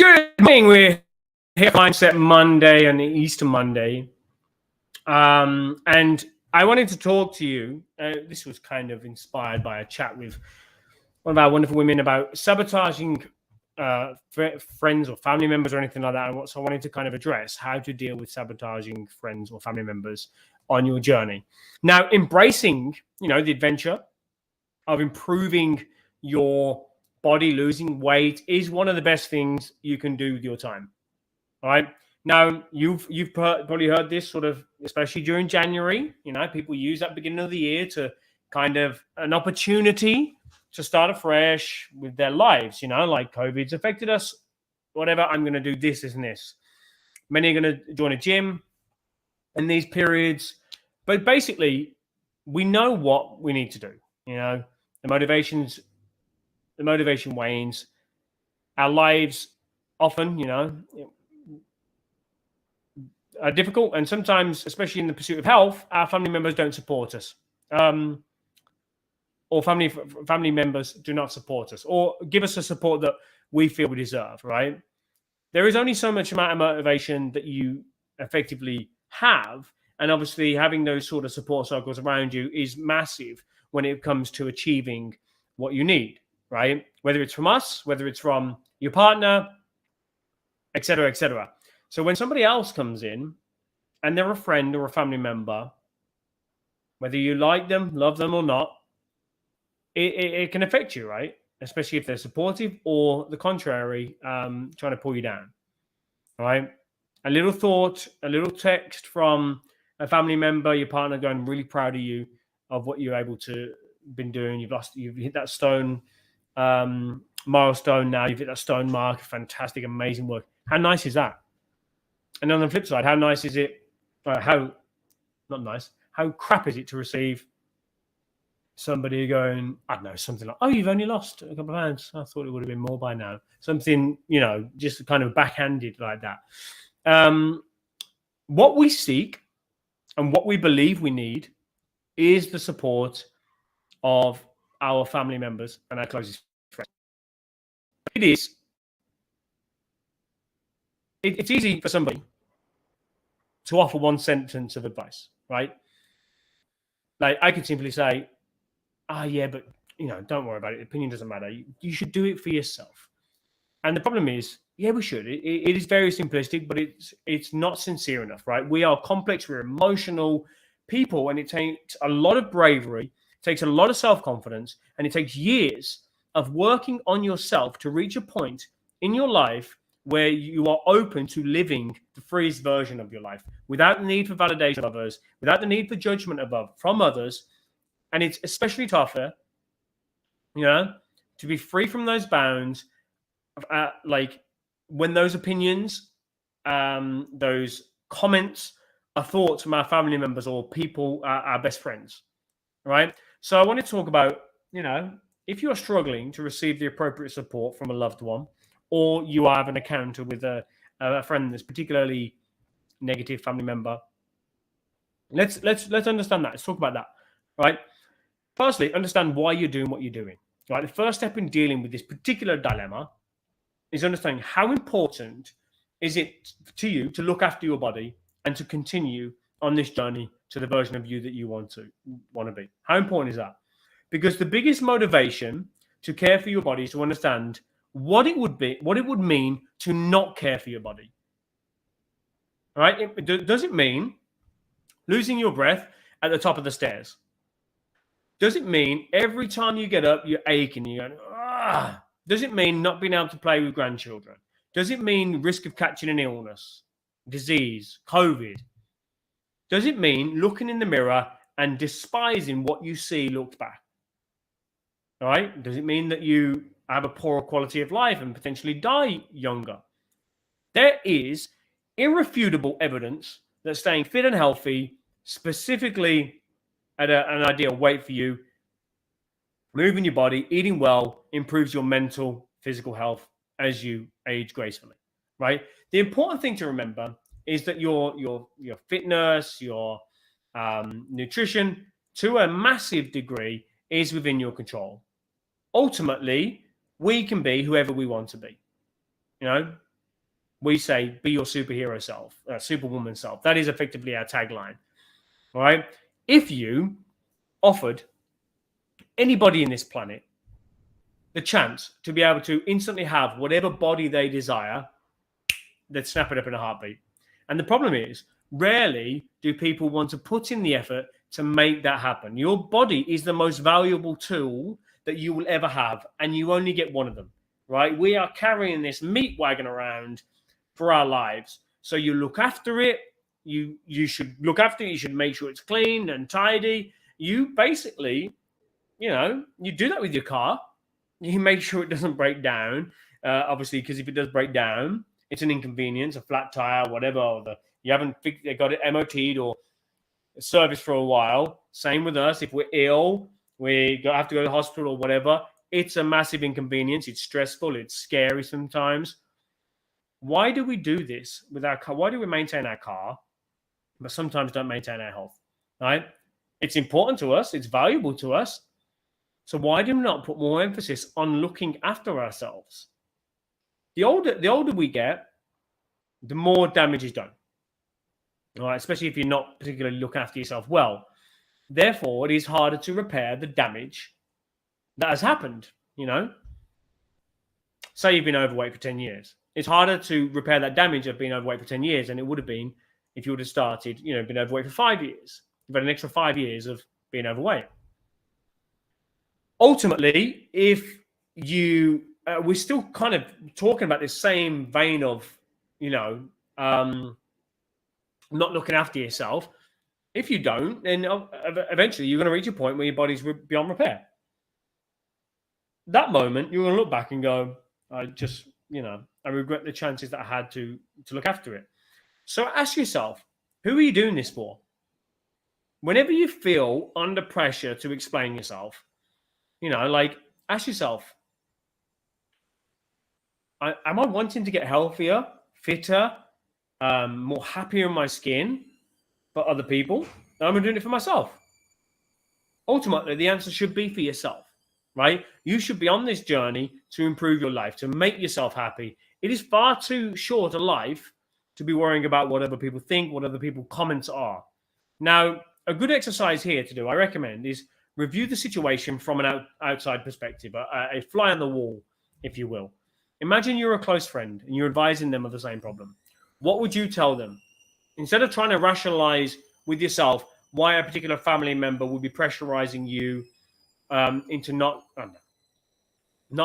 Good morning. We're here Mindset Monday and Easter Monday. And I wanted to talk to you. This was kind of inspired by a chat with one of our wonderful women about sabotaging friends or family members or anything like that. And so I wanted to kind of address how to deal with sabotaging friends or family members on your journey. Now, embracing, the adventure of improving your body, losing weight is one of the best things you can do with your time. All right. Now, you've probably heard this sort of, especially during January, people use that beginning of the year to kind of an opportunity to start afresh with their lives, like COVID's affected us, whatever, I'm going to do this, and this. Many are going to join a gym in these periods. But basically, we know what we need to do. The motivation wanes. Our lives often, are difficult, and sometimes, especially in the pursuit of health, our family members don't support us, or family members do not support us, or give us the support that we feel we deserve. Right? There is only so much amount of motivation that you effectively have, and obviously, having those sort of support circles around you is massive when it comes to achieving what you need. Right? Whether it's from us, whether it's from your partner, etc., etc. So when somebody else comes in and they're a friend or a family member, whether you like them, love them or not, it can affect you, right? Especially if they're supportive or the contrary, trying to pull you down. All right? A little thought, a little text from a family member, your partner going, I'm really proud of you, of what you're able to been doing. You've hit that stone milestone now. You've hit that stone mark. Fantastic, amazing work. How nice is that? And on the flip side, how nice is it? How crap is it to receive somebody going, I don't know, something like, oh, you've only lost a couple of pounds. I thought it would have been more by now. Something, just kind of backhanded like that. What we seek and what we believe we need is the support of our family members and our closest friends. It's easy for somebody to offer one sentence of advice, right? Like I could simply say, yeah, but don't worry about it. Opinion doesn't matter. You should do it for yourself. And the problem is, yeah, we should. It is very simplistic, but it's not sincere enough, right? We are complex, we're emotional people, and it takes a lot of bravery, it takes a lot of self-confidence, and it takes years of working on yourself to reach a point in your life where you are open to living the freest version of your life without the need for validation of others, without the need for judgment from others. And it's especially tougher, to be free from those bounds, like when those opinions, those comments are thoughts from our family members or people, our best friends, right? So I want to talk about, if you're struggling to receive the appropriate support from a loved one, or you have an encounter with a friend that's particularly negative family member, let's understand that. Let's talk about that, right? Firstly, understand why you're doing what you're doing. Right? The first step in dealing with this particular dilemma is understanding how important is it to you to look after your body and to continue on this journey to the version of you that you want to be. How important is that? Because the biggest motivation to care for your body is to understand what it would mean to not care for your body. All right? Does it mean losing your breath at the top of the stairs? Does it mean every time you get up, you're aching, you're going, ah? Does it mean not being able to play with grandchildren? Does it mean risk of catching an illness, disease, COVID? Does it mean looking in the mirror and despising what you see looked back? All right? Does it mean that you have a poorer quality of life and potentially die younger? There is irrefutable evidence that staying fit and healthy, specifically at an ideal weight for you, moving your body, eating well, improves your mental, physical health as you age gracefully, right? The important thing to remember is that your fitness, your nutrition, to a massive degree, is within your control. Ultimately, we can be whoever we want to be. we say, be your superhero self, superwoman self. That is effectively our tagline. All right. If you offered anybody in this planet the chance to be able to instantly have whatever body they desire, they'd snap it up in a heartbeat. And the problem is, rarely do people want to put in the effort to make that happen. Your body is the most valuable tool that you will ever have, and you only get one of them, right? We are carrying this meat wagon around for our lives. So you look after it. You should look after it. You should make sure it's clean and tidy. You basically, you do that with your car. You make sure it doesn't break down, obviously, because if it does break down, it's an inconvenience, a flat tire, whatever. Or you haven't got it MOT'd or serviced for a while. Same with us. If we're ill, we have to go to the hospital or whatever. It's a massive inconvenience. It's stressful. It's scary sometimes. Why do we do this with our car? Why do we maintain our car, but sometimes don't maintain our health? Right? It's important to us. It's valuable to us. So why do we not put more emphasis on looking after ourselves? The older we get, the more damage is done. All right, especially if you're not particularly looking after yourself well. Therefore, it is harder to repair the damage that has happened. Say you've been overweight for 10 years. It's harder to repair that damage of being overweight for 10 years than it would have been if you would have started, been overweight for 5 years. You've had an extra 5 years of being overweight. Ultimately, if we're still kind of talking about this same vein of, not looking after yourself. If you don't, then eventually you're going to reach a point where your body's beyond repair. That moment, you're going to look back and go, I regret the chances that I had to look after it. So ask yourself, who are you doing this for? Whenever you feel under pressure to explain yourself, ask yourself, am I wanting to get healthier, fitter, more happier in my skin for other people? Or am I doing it for myself? Ultimately, the answer should be for yourself, right? You should be on this journey to improve your life, to make yourself happy. It is far too short a life to be worrying about what other people think, what other people's comments are. Now, a good exercise here to do, I recommend, is review the situation from an outside perspective, a fly on the wall, if you will. Imagine you're a close friend and you're advising them of the same problem. What would you tell them? Instead of trying to rationalize with yourself why a particular family member would be pressurizing you into not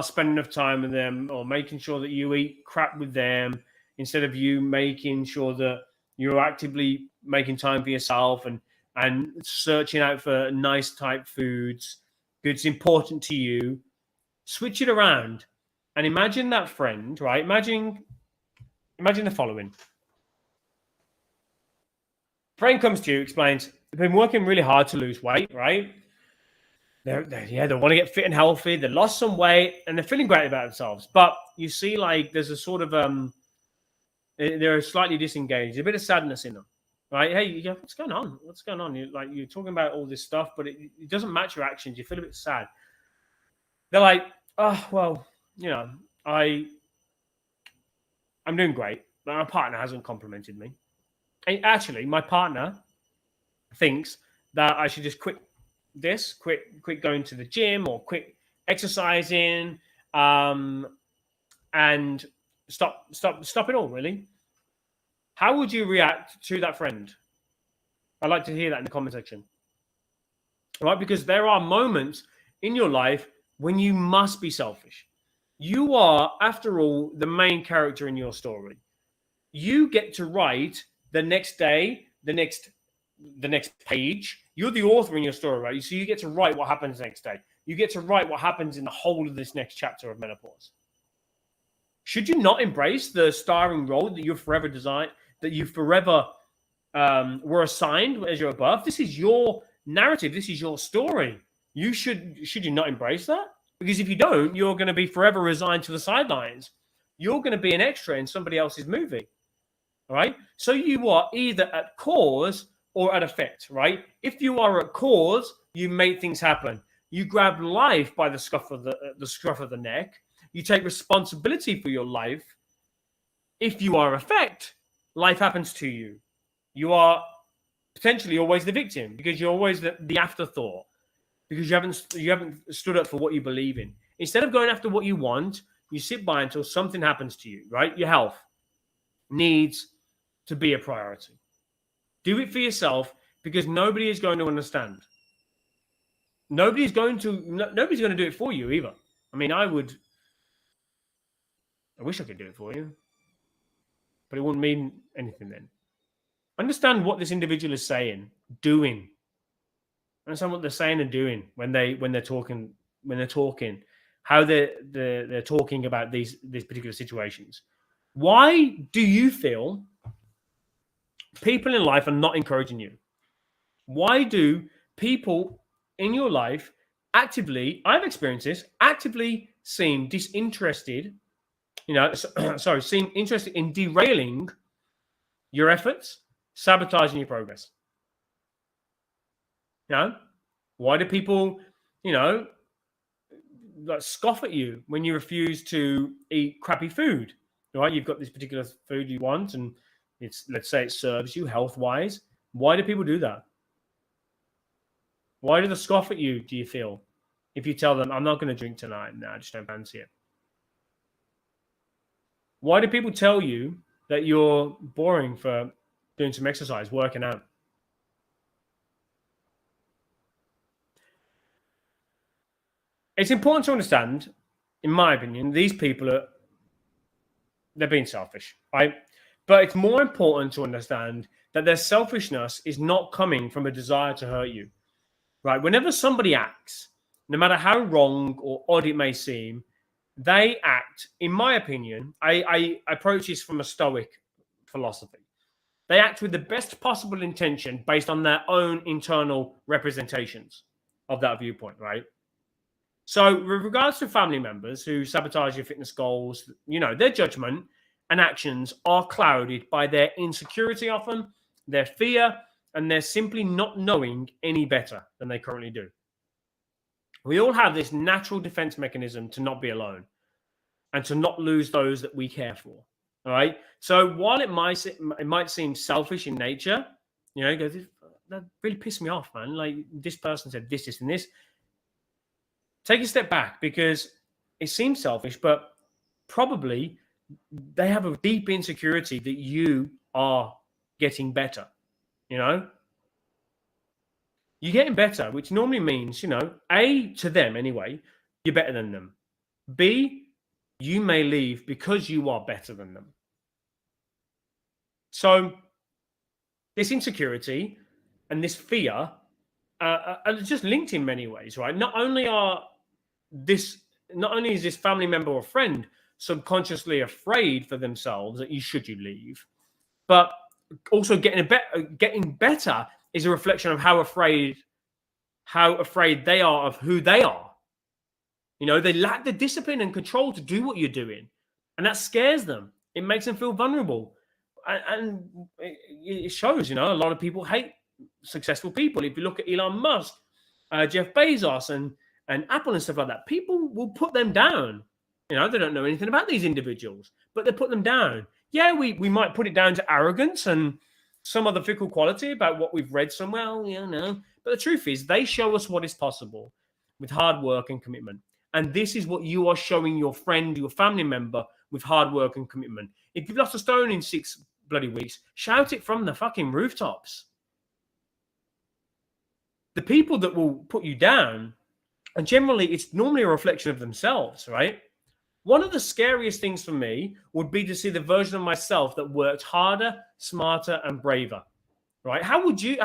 spending enough time with them, or making sure that you eat crap with them, instead of you making sure that you're actively making time for yourself and searching out for nice type foods, it's important to you, switch it around and imagine that friend, right? Imagine the following. Friend comes to you, explains, they've been working really hard to lose weight, right? They want to get fit and healthy. They lost some weight and they're feeling great about themselves. But you see, there's a sort of, they're slightly disengaged, a bit of sadness in them, right? Hey, you go, what's going on? What's going on? You're talking about all this stuff, but it doesn't match your actions. You feel a bit sad. They're like, oh, well, I'm doing great, but my partner hasn't complimented me. And actually, my partner thinks that I should just quit going to the gym or quit exercising, and stop it all, really. How would you react to that friend? I'd like to hear that in the comment section. All right, because there are moments in your life when you must be selfish. You are, after all, the main character in your story. You get to write the next day, the next page. You're the author in your story, right? So you get to write what happens the next day. You get to write what happens in the whole of this next chapter of menopause. Should you not embrace the starring role that you've forever designed, that you forever were assigned as your birth? This is your narrative. This is your story. Should you not embrace that? Because if you don't, you're going to be forever resigned to the sidelines. You're going to be an extra in somebody else's movie. All right. So you are either at cause or at effect, right? If you are at cause, you make things happen. You grab life by the scruff of the neck. You take responsibility for your life. If you are effect, life happens to you. You are potentially always the victim because you're always the afterthought because you haven't stood up for what you believe in. Instead of going after what you want, you sit by until something happens to you, right? Your health needs to be a priority. Do it for yourself because nobody is going to understand. Nobody's going to do it for you either. I mean, I wish I could do it for you, but it wouldn't mean anything then. Understand what this individual is saying, doing. Understand what they're saying and doing when they're talking, how they're talking about these particular situations. Why do you feel people in life are not encouraging you? Why do people in your life actively, I've experienced this, actively seem disinterested, sorry, seem interested in derailing your efforts, sabotaging your progress? Why do people, you know, like scoff at you when you refuse to eat crappy food? Right? You've got this particular food you want, and let's say it serves you health wise. Why do people do that? Why do they scoff at you? Do you feel if you tell them I'm not going to drink tonight? No, I just don't fancy it. Why do people tell you that you're boring for doing some exercise, working out? It's important to understand, in my opinion, these people they're being selfish, right? But it's more important to understand that their selfishness is not coming from a desire to hurt you, right? Whenever somebody acts, no matter how wrong or odd it may seem, they act, in my opinion, I approach this from a stoic philosophy. They act with the best possible intention based on their own internal representations of that viewpoint, right? So, with regards to family members who sabotage your fitness goals, their judgment and actions are clouded by their insecurity often, their fear, and they're simply not knowing any better than they currently do. We all have this natural defense mechanism to not be alone and to not lose those that we care for. All right. So while it might seem selfish in nature, that really pissed me off, man. Like this person said this, and this. Take a step back because it seems selfish, but probably they have a deep insecurity that you are getting better. You're getting better, which normally means, A, to them anyway, you're better than them. B, you may leave because you are better than them. So this insecurity and this fear are just linked in many ways, right? Not only is this family member or friend subconsciously afraid for themselves that you leave, but also getting better is a reflection of how afraid they are of who they are. They lack the discipline and control to do what you're doing, and that scares them. It makes them feel vulnerable, and it shows. A lot of people hate successful people. If you look at Elon Musk, Jeff Bezos, and Apple and stuff like that, people will put them down. They don't know anything about these individuals, but they put them down. Yeah, we might put it down to arrogance and some other fickle quality about what we've read somewhere. But the truth is, they show us what is possible with hard work and commitment. And this is what you are showing your friend, your family member, with hard work and commitment. If you've lost a stone in 6 bloody weeks, shout it from the fucking rooftops. The people that will put you down, and generally it's normally a reflection of themselves, right? One of the scariest things for me would be to see the version of myself that worked harder, smarter, and braver, right? How would you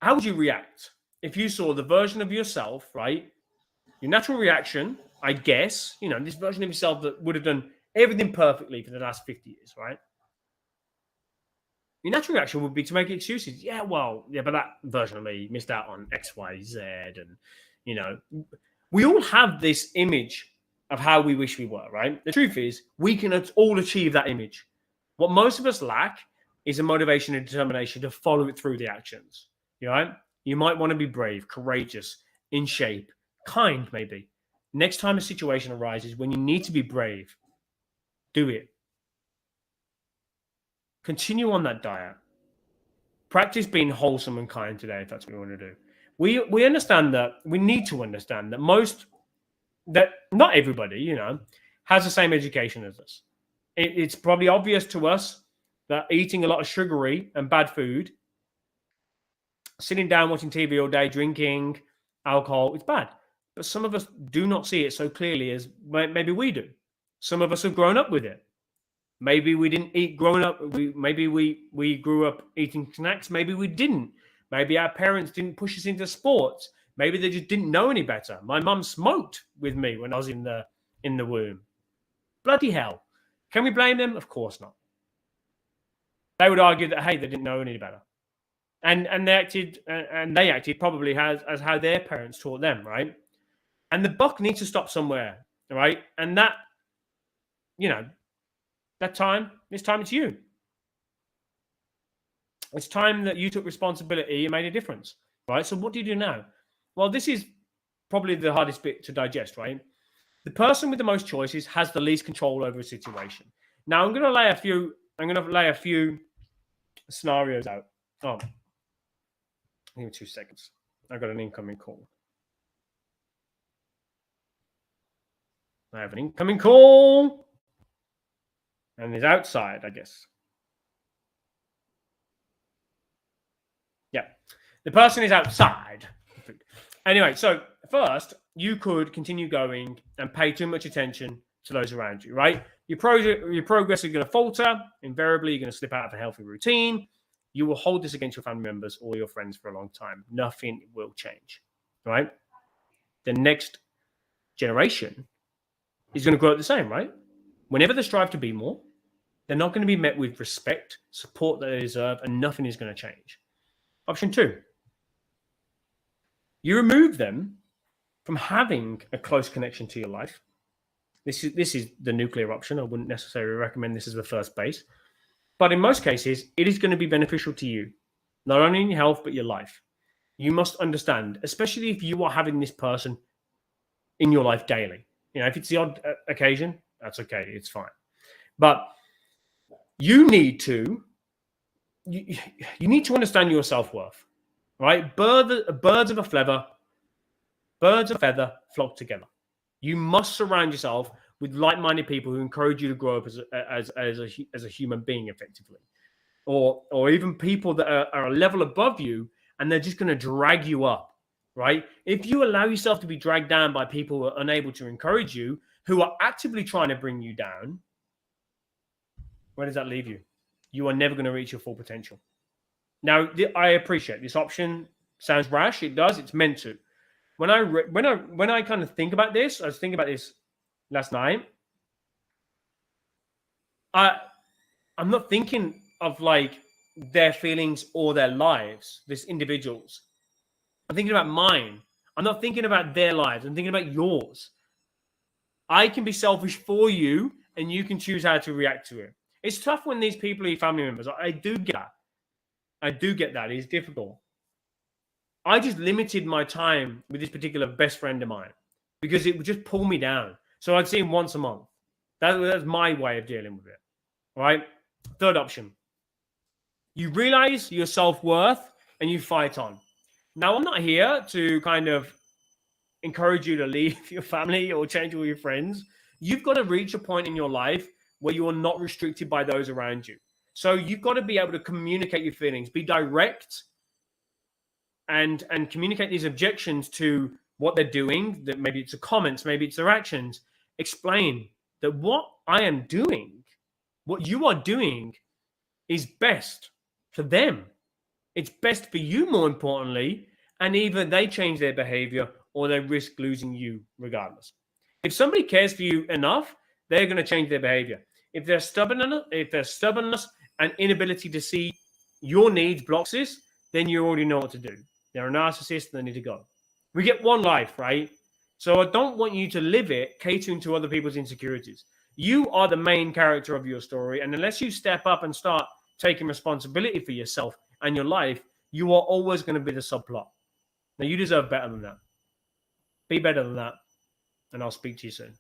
react if you saw the version of yourself, right? Your natural reaction, I guess, this version of yourself that would have done everything perfectly for the last 50 years, right? Your natural reaction would be to make excuses. Yeah, but that version of me missed out on X, Y, Z. And, we all have this image of how we wish we were, right? The truth is, we can all achieve that image. What most of us lack is a motivation and determination to follow it through the actions. You might want to be brave, courageous, in shape, kind, maybe. Next time a situation arises when you need to be brave, do it. Continue on that diet. Practice being wholesome and kind today, if that's what you want to do. We understand that, we need to understand that not everybody, you know, has the same education as us. It's probably obvious to us that eating a lot of sugary and bad food, sitting down watching TV all day, drinking alcohol, it's bad. But some of us do not see it so clearly as maybe we do. Some of us have grown up with it. Maybe we didn't eat growing up. Maybe we grew up eating snacks. Maybe we didn't. Maybe our parents didn't push us into sports. Maybe they just didn't know any better. My mum smoked with me when I was in the womb. Bloody hell. Can we blame them? Of course not. They would argue that, hey, they didn't know any better. And they acted probably as how their parents taught them, right? And the buck needs to stop somewhere, right? And that, you know, this time it's you. It's time that you took responsibility and made a difference, right? So what do you do now? Well, this is probably the hardest bit to digest, right? The person with the most choices has the least control over a situation. Now, I'm going to lay a few scenarios out. Oh, give me 2 seconds. I've got an incoming call. I have an incoming call. And he's outside, I guess. Yeah. The person is outside. Anyway, so first, you could continue going and pay too much attention to those around you, right? Your progress is going to falter. Invariably, you're going to slip out of a healthy routine. You will hold this against your family members or your friends for a long time. Nothing will change, right? The next generation is going to grow up the same, right? Whenever they strive to be more, they're not going to be met with respect, support that they deserve, and nothing is going to change. Option 2, you remove them from having a close connection to your life. This is the nuclear option. I wouldn't necessarily recommend this as the first base. But in most cases, it is going to be beneficial to you, not only in your health, but your life. You must understand, especially if you are having this person in your life daily. You know, if it's the odd occasion, that's okay. It's fine. But you need to understand your self-worth, right? Birds of a feather flock together. You must surround yourself with like-minded people who encourage you to grow up as a human being effectively, or even people that are a level above you, and they're just going to drag you up, right? If you allow yourself to be dragged down by people who are unable to encourage you, who are actively trying to bring you down, where does that leave you? You are never going to reach your full potential. Now, I appreciate this option. Sounds rash. It does. It's meant to. When I kind of think about this, I was thinking about this last night. I'm not thinking of like their feelings or their lives, these individuals. I'm thinking about mine. I'm not thinking about their lives. I'm thinking about yours. I can be selfish for you, and you can choose how to react to it. It's tough when these people are your family members. I do get that. It's difficult. I just limited my time with this particular best friend of mine because it would just pull me down. So I'd see him once a month. That's my way of dealing with it. All right. Third option. You realize your self-worth and you fight on. Now, I'm not here to kind of encourage you to leave your family or change all your friends. You've got to reach a point in your life where you are not restricted by those around you. So you've got to be able to communicate your feelings, be direct, and communicate these objections to what they're doing. That maybe it's the comments, maybe it's their actions. Explain that what I am doing, what you are doing, is best for them. It's best for you, more importantly, and either they change their behavior or they risk losing you regardless. If somebody cares for you enough, they're going to change their behavior. If their stubbornness and inability to see your needs blocks this, then you already know what to do. They're a narcissist, they need to go. We get one life, right? So I don't want you to live it catering to other people's insecurities. You are the main character of your story, and unless you step up and start taking responsibility for yourself and your life, you are always going to be the subplot. Now, you deserve better than that. Be better than that, and I'll speak to you soon.